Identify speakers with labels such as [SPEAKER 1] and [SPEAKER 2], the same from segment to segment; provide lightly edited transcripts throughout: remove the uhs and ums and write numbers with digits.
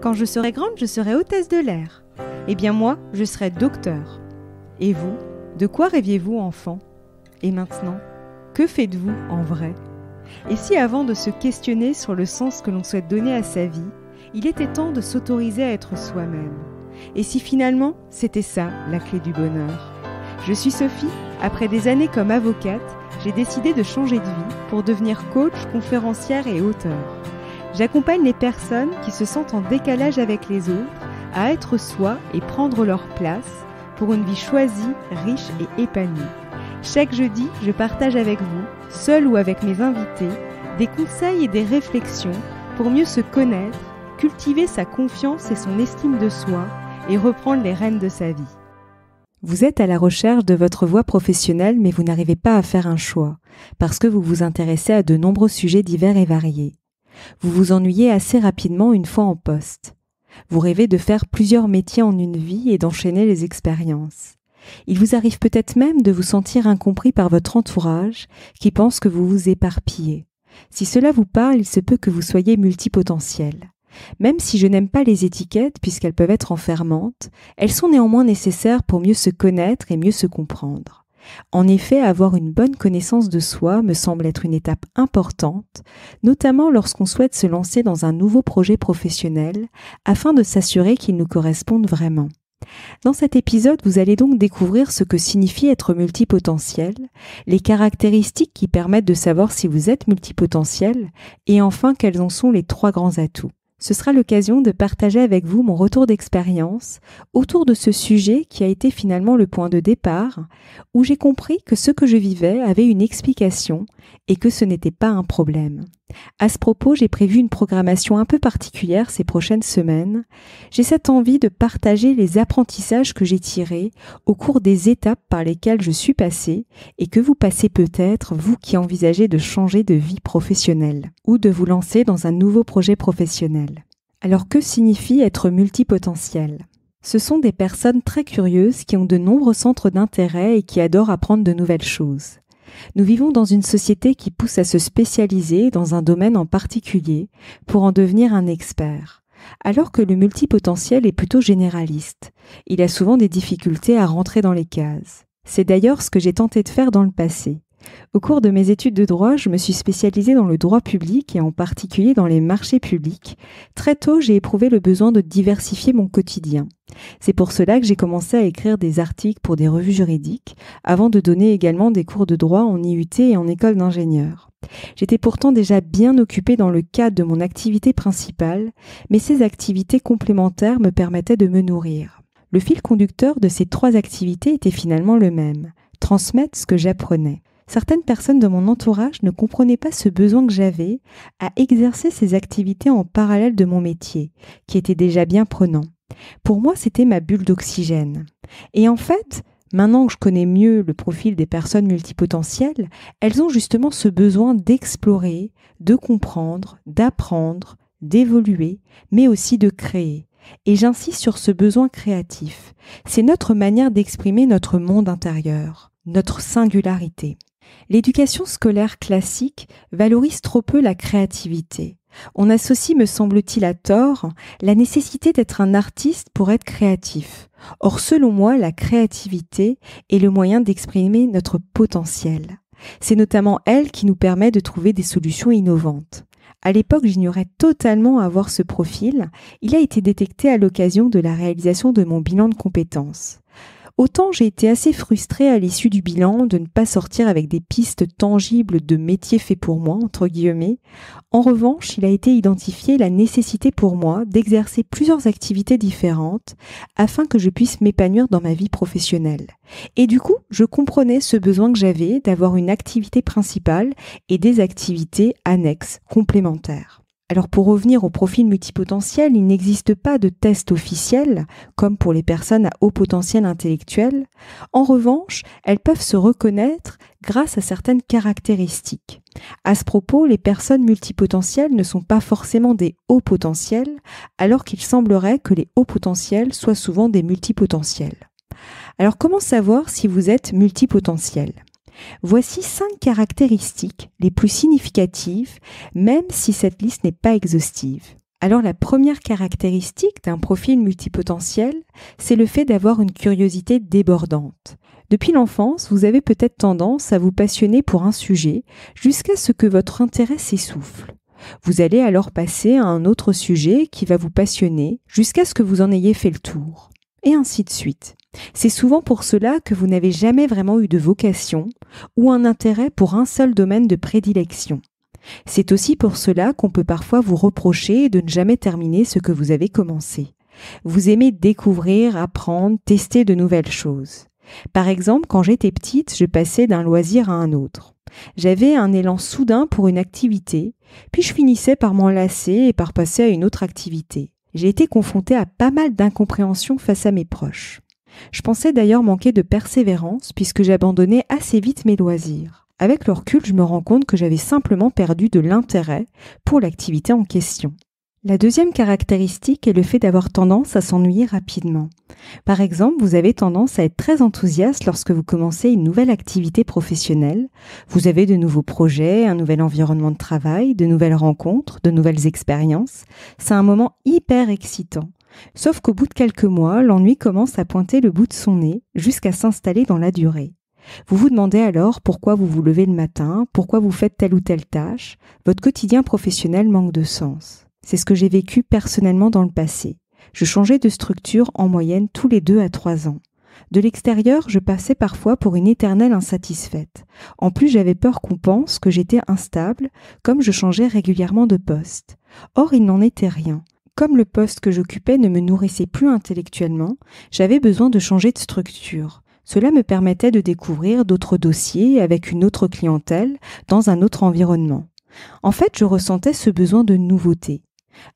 [SPEAKER 1] Quand je serai grande, je serai hôtesse de l'air. Eh bien moi, je serai docteur. Et vous, de quoi rêviez-vous enfant? Et maintenant, que faites-vous en vrai? Et si avant de se questionner sur le sens que l'on souhaite donner à sa vie, il était temps de s'autoriser à être soi-même? Et si finalement, c'était ça la clé du bonheur? Je suis Sophie. Après des années comme avocate, j'ai décidé de changer de vie pour devenir coach, conférencière et auteure. J'accompagne les personnes qui se sentent en décalage avec les autres à être soi et prendre leur place pour une vie choisie, riche et épanouie. Chaque jeudi, je partage avec vous, seul ou avec mes invités, des conseils et des réflexions pour mieux se connaître, cultiver sa confiance et son estime de soi et reprendre les rênes de sa vie. Vous êtes à la recherche de votre voie professionnelle, mais vous n'arrivez pas à faire un choix, parce que vous vous intéressez à de nombreux sujets divers et variés. Vous vous ennuyez assez rapidement une fois en poste. Vous rêvez de faire plusieurs métiers en une vie et d'enchaîner les expériences. Il vous arrive peut-être même de vous sentir incompris par votre entourage, qui pense que vous vous éparpillez. Si cela vous parle, il se peut que vous soyez multipotentiel. Même si je n'aime pas les étiquettes puisqu'elles peuvent être enfermantes, elles sont néanmoins nécessaires pour mieux se connaître et mieux se comprendre. En effet, avoir une bonne connaissance de soi me semble être une étape importante, notamment lorsqu'on souhaite se lancer dans un nouveau projet professionnel afin de s'assurer qu'il nous corresponde vraiment. Dans cet épisode, vous allez donc découvrir ce que signifie être multipotentiel, les caractéristiques qui permettent de savoir si vous êtes multipotentiel et enfin quels en sont les 3 grands atouts. Ce sera l'occasion de partager avec vous mon retour d'expérience autour de ce sujet qui a été finalement le point de départ, où j'ai compris que ce que je vivais avait une explication et que ce n'était pas un problème. À ce propos, j'ai prévu une programmation un peu particulière ces prochaines semaines. J'ai cette envie de partager les apprentissages que j'ai tirés au cours des étapes par lesquelles je suis passée et que vous passez peut-être, vous qui envisagez de changer de vie professionnelle ou de vous lancer dans un nouveau projet professionnel. Alors que signifie être multipotentiel ? Ce sont des personnes très curieuses qui ont de nombreux centres d'intérêt et qui adorent apprendre de nouvelles choses. Nous vivons dans une société qui pousse à se spécialiser dans un domaine en particulier pour en devenir un expert, alors que le multipotentiel est plutôt généraliste. Il a souvent des difficultés à rentrer dans les cases. C'est d'ailleurs ce que j'ai tenté de faire dans le passé. Au cours de mes études de droit, je me suis spécialisée dans le droit public et en particulier dans les marchés publics. Très tôt, j'ai éprouvé le besoin de diversifier mon quotidien. C'est pour cela que j'ai commencé à écrire des articles pour des revues juridiques, avant de donner également des cours de droit en IUT et en école d'ingénieur. J'étais pourtant déjà bien occupée dans le cadre de mon activité principale, mais ces activités complémentaires me permettaient de me nourrir. Le fil conducteur de ces 3 activités était finalement le même, transmettre ce que j'apprenais. Certaines personnes de mon entourage ne comprenaient pas ce besoin que j'avais à exercer ces activités en parallèle de mon métier, qui était déjà bien prenant. Pour moi, c'était ma bulle d'oxygène. Et en fait, maintenant que je connais mieux le profil des personnes multipotentielles, elles ont justement ce besoin d'explorer, de comprendre, d'apprendre, d'évoluer, mais aussi de créer. Et j'insiste sur ce besoin créatif. C'est notre manière d'exprimer notre monde intérieur, notre singularité. L'éducation scolaire classique valorise trop peu la créativité. On associe, me semble-t-il à tort, la nécessité d'être un artiste pour être créatif. Or, selon moi, la créativité est le moyen d'exprimer notre potentiel. C'est notamment elle qui nous permet de trouver des solutions innovantes. À l'époque, j'ignorais totalement avoir ce profil. Il a été détecté à l'occasion de la réalisation de mon bilan de compétences. Autant j'ai été assez frustrée à l'issue du bilan de ne pas sortir avec des pistes tangibles de métier fait pour moi, entre guillemets. En revanche, il a été identifié la nécessité pour moi d'exercer plusieurs activités différentes afin que je puisse m'épanouir dans ma vie professionnelle. Et du coup, je comprenais ce besoin que j'avais d'avoir une activité principale et des activités annexes, complémentaires. Alors pour revenir au profil multipotentiel, il n'existe pas de test officiel, comme pour les personnes à haut potentiel intellectuel. En revanche, elles peuvent se reconnaître grâce à certaines caractéristiques. À ce propos, les personnes multipotentielles ne sont pas forcément des hauts potentiels, alors qu'il semblerait que les hauts potentiels soient souvent des multipotentiels. Alors comment savoir si vous êtes multipotentiel ? Voici 5 caractéristiques les plus significatives, même si cette liste n'est pas exhaustive. Alors la première caractéristique d'un profil multipotentiel, c'est le fait d'avoir une curiosité débordante. Depuis l'enfance, vous avez peut-être tendance à vous passionner pour un sujet jusqu'à ce que votre intérêt s'essouffle. Vous allez alors passer à un autre sujet qui va vous passionner jusqu'à ce que vous en ayez fait le tour. Et ainsi de suite. C'est souvent pour cela que vous n'avez jamais vraiment eu de vocation ou un intérêt pour un seul domaine de prédilection. C'est aussi pour cela qu'on peut parfois vous reprocher de ne jamais terminer ce que vous avez commencé. Vous aimez découvrir, apprendre, tester de nouvelles choses. Par exemple, quand j'étais petite, je passais d'un loisir à un autre. J'avais un élan soudain pour une activité, puis je finissais par m'en lasser et par passer à une autre activité. J'ai été confrontée à pas mal d'incompréhension face à mes proches. Je pensais d'ailleurs manquer de persévérance puisque j'abandonnais assez vite mes loisirs. Avec le recul, je me rends compte que j'avais simplement perdu de l'intérêt pour l'activité en question. La deuxième caractéristique est le fait d'avoir tendance à s'ennuyer rapidement. Par exemple, vous avez tendance à être très enthousiaste lorsque vous commencez une nouvelle activité professionnelle. Vous avez de nouveaux projets, un nouvel environnement de travail, de nouvelles rencontres, de nouvelles expériences. C'est un moment hyper excitant. Sauf qu'au bout de quelques mois, l'ennui commence à pointer le bout de son nez jusqu'à s'installer dans la durée. Vous vous demandez alors pourquoi vous vous levez le matin, pourquoi vous faites telle ou telle tâche. Votre quotidien professionnel manque de sens. C'est ce que j'ai vécu personnellement dans le passé. Je changeais de structure en moyenne tous les 2 à 3 ans. De l'extérieur, je passais parfois pour une éternelle insatisfaite. En plus, j'avais peur qu'on pense que j'étais instable, comme je changeais régulièrement de poste. Or, il n'en était rien. Comme le poste que j'occupais ne me nourrissait plus intellectuellement, j'avais besoin de changer de structure. Cela me permettait de découvrir d'autres dossiers avec une autre clientèle dans un autre environnement. En fait, je ressentais ce besoin de nouveauté.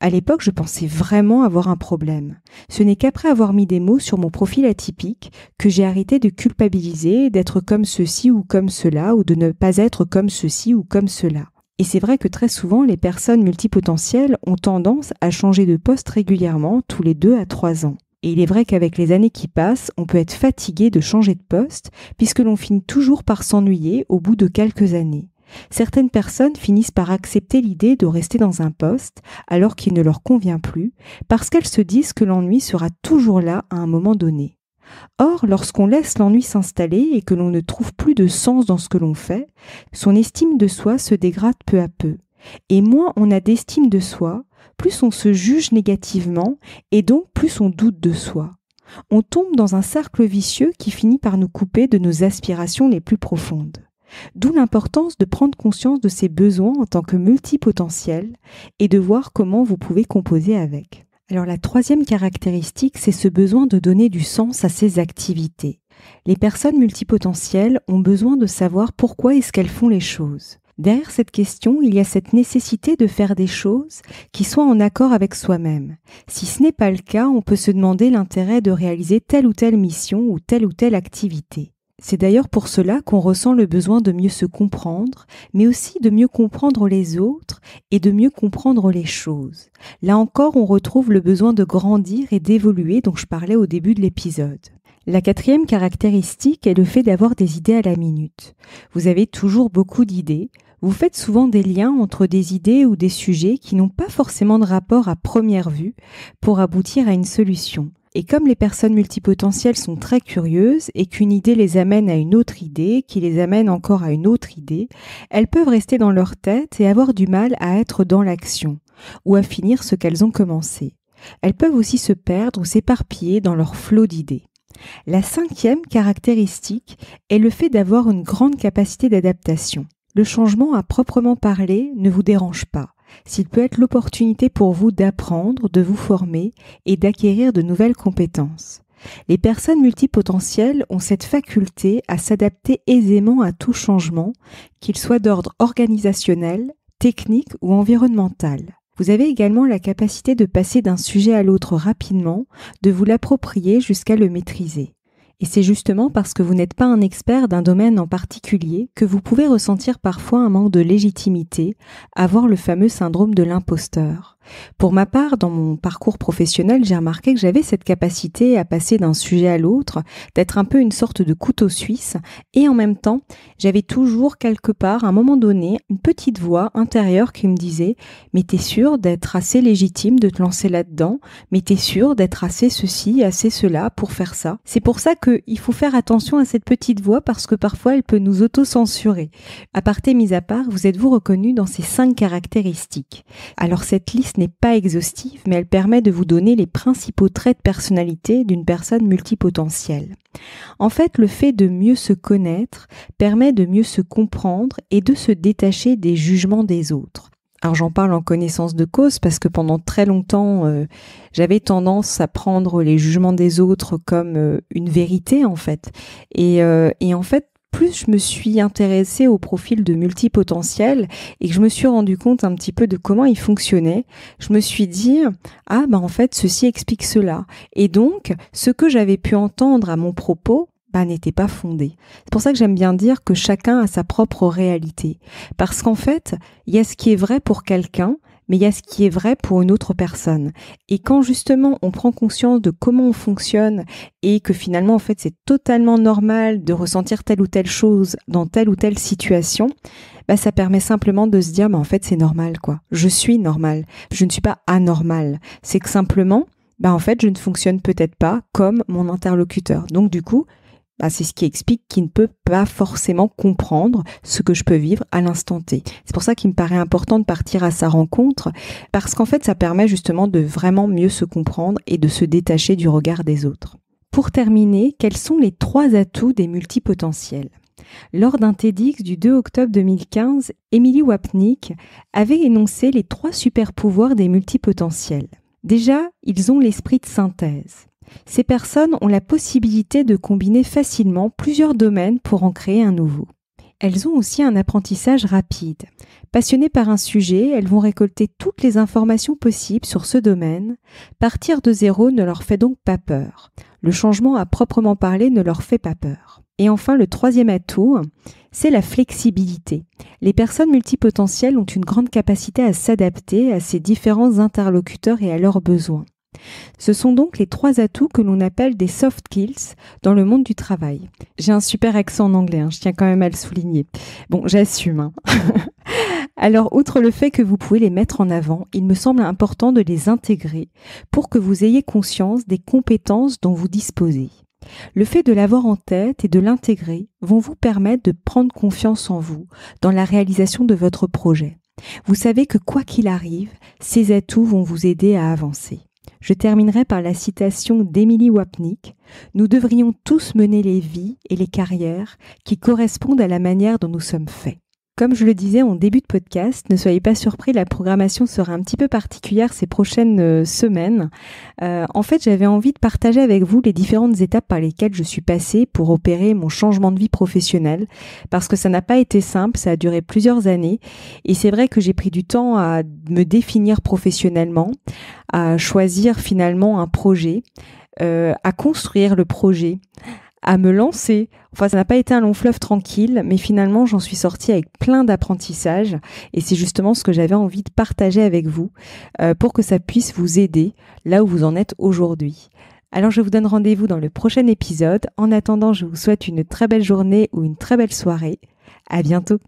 [SPEAKER 1] À l'époque, je pensais vraiment avoir un problème. Ce n'est qu'après avoir mis des mots sur mon profil atypique que j'ai arrêté de culpabiliser, d'être comme ceci ou comme cela, ou de ne pas être comme ceci ou comme cela. Et c'est vrai que très souvent, les personnes multipotentielles ont tendance à changer de poste régulièrement tous les 2 à 3 ans. Et il est vrai qu'avec les années qui passent, on peut être fatigué de changer de poste puisque l'on finit toujours par s'ennuyer au bout de quelques années. Certaines personnes finissent par accepter l'idée de rester dans un poste alors qu'il ne leur convient plus parce qu'elles se disent que l'ennui sera toujours là à un moment donné. Or, lorsqu'on laisse l'ennui s'installer et que l'on ne trouve plus de sens dans ce que l'on fait, son estime de soi se dégrade peu à peu. Et moins on a d'estime de soi, plus on se juge négativement et donc plus on doute de soi. On tombe dans un cercle vicieux qui finit par nous couper de nos aspirations les plus profondes. D'où l'importance de prendre conscience de ses besoins en tant que multipotentiel et de voir comment vous pouvez composer avec. Alors la troisième caractéristique, c'est ce besoin de donner du sens à ses activités. Les personnes multipotentielles ont besoin de savoir pourquoi est-ce qu'elles font les choses. Derrière cette question, il y a cette nécessité de faire des choses qui soient en accord avec soi-même. Si ce n'est pas le cas, on peut se demander l'intérêt de réaliser telle ou telle mission ou telle activité. C'est d'ailleurs pour cela qu'on ressent le besoin de mieux se comprendre, mais aussi de mieux comprendre les autres et de mieux comprendre les choses. Là encore, on retrouve le besoin de grandir et d'évoluer dont je parlais au début de l'épisode. La quatrième caractéristique est le fait d'avoir des idées à la minute. Vous avez toujours beaucoup d'idées. Vous faites souvent des liens entre des idées ou des sujets qui n'ont pas forcément de rapport à première vue pour aboutir à une solution. Et comme les personnes multipotentielles sont très curieuses et qu'une idée les amène à une autre idée, qui les amène encore à une autre idée, elles peuvent rester dans leur tête et avoir du mal à être dans l'action ou à finir ce qu'elles ont commencé. Elles peuvent aussi se perdre ou s'éparpiller dans leur flot d'idées. La cinquième caractéristique est le fait d'avoir une grande capacité d'adaptation. Le changement à proprement parler ne vous dérange pas. S'il peut être l'opportunité pour vous d'apprendre, de vous former et d'acquérir de nouvelles compétences. Les personnes multipotentielles ont cette faculté à s'adapter aisément à tout changement, qu'il soit d'ordre organisationnel, technique ou environnemental. Vous avez également la capacité de passer d'un sujet à l'autre rapidement, de vous l'approprier jusqu'à le maîtriser. Et c'est justement parce que vous n'êtes pas un expert d'un domaine en particulier que vous pouvez ressentir parfois un manque de légitimité, avoir le fameux syndrome de l'imposteur. Pour ma part, dans mon parcours professionnel, j'ai remarqué que j'avais cette capacité à passer d'un sujet à l'autre, d'être un peu une sorte de couteau suisse, et en même temps, j'avais toujours quelque part, à un moment donné, une petite voix intérieure qui me disait « Mais t'es sûr d'être assez légitime de te lancer là-dedans? Mais t'es sûr d'être assez ceci, assez cela pour faire ça ?» C'est pour ça qu'il faut faire attention à cette petite voix parce que parfois elle peut nous auto-censurer. Aparté mis à part, vous êtes-vous reconnu dans ces 5 caractéristiques? Alors cette liste n'est pas exhaustive, mais elle permet de vous donner les principaux traits de personnalité d'une personne multipotentielle. En fait, le fait de mieux se connaître permet de mieux se comprendre et de se détacher des jugements des autres. Alors j'en parle en connaissance de cause parce que pendant très longtemps, j'avais tendance à prendre les jugements des autres comme une vérité en fait. Et en fait, plus je me suis intéressée au profil de multipotentiel et que je me suis rendu compte un petit peu de comment il fonctionnait, je me suis dit « Ah en fait, ceci explique cela ». Et donc, ce que j'avais pu entendre à mon propos n'était pas fondé. C'est pour ça que j'aime bien dire que chacun a sa propre réalité. Parce qu'en fait, il y a ce qui est vrai pour quelqu'un, mais il y a ce qui est vrai pour une autre personne. Et quand justement on prend conscience de comment on fonctionne et que finalement en fait c'est totalement normal de ressentir telle ou telle chose dans telle ou telle situation, ça permet simplement de se dire en fait c'est normal quoi. Je suis normal. Je ne suis pas anormal. C'est que simplement en fait je ne fonctionne peut-être pas comme mon interlocuteur. Donc du coup c'est ce qui explique qu'il ne peut pas forcément comprendre ce que je peux vivre à l'instant T. C'est pour ça qu'il me paraît important de partir à sa rencontre, parce qu'en fait, ça permet justement de vraiment mieux se comprendre et de se détacher du regard des autres. Pour terminer, quels sont les 3 atouts des multipotentiels ? Lors d'un TEDx du 2 octobre 2015, Emily Wapnick avait énoncé les 3 super-pouvoirs des multipotentiels. Déjà, ils ont l'esprit de synthèse. Ces personnes ont la possibilité de combiner facilement plusieurs domaines pour en créer un nouveau. Elles ont aussi un apprentissage rapide. Passionnées par un sujet, elles vont récolter toutes les informations possibles sur ce domaine. Partir de zéro ne leur fait donc pas peur. Le changement à proprement parler ne leur fait pas peur. Et enfin, le 3e atout, c'est la flexibilité. Les personnes multipotentielles ont une grande capacité à s'adapter à ces différents interlocuteurs et à leurs besoins. Ce sont donc les 3 atouts que l'on appelle des soft skills dans le monde du travail. J'ai un super accent en anglais, je tiens quand même à le souligner. Bon, j'assume. Alors, outre le fait que vous pouvez les mettre en avant, il me semble important de les intégrer pour que vous ayez conscience des compétences dont vous disposez. Le fait de l'avoir en tête et de l'intégrer vont vous permettre de prendre confiance en vous dans la réalisation de votre projet. Vous savez que quoi qu'il arrive, ces atouts vont vous aider à avancer. Je terminerai par la citation d'Emily Wapnick. « Nous devrions tous mener les vies et les carrières qui correspondent à la manière dont nous sommes faits. » Comme je le disais en début de podcast, ne soyez pas surpris, la programmation sera un petit peu particulière ces prochaines semaines. En fait, j'avais envie de partager avec vous les différentes étapes par lesquelles je suis passée pour opérer mon changement de vie professionnelle, parce que ça n'a pas été simple, ça a duré plusieurs années, et c'est vrai que j'ai pris du temps à me définir professionnellement, à choisir finalement un projet, à construire le projet, à me lancer. Enfin, ça n'a pas été un long fleuve tranquille, mais finalement, j'en suis sortie avec plein d'apprentissages et c'est justement ce que j'avais envie de partager avec vous pour que ça puisse vous aider là où vous en êtes aujourd'hui. Alors, je vous donne rendez-vous dans le prochain épisode. En attendant, je vous souhaite une très belle journée ou une très belle soirée. À bientôt.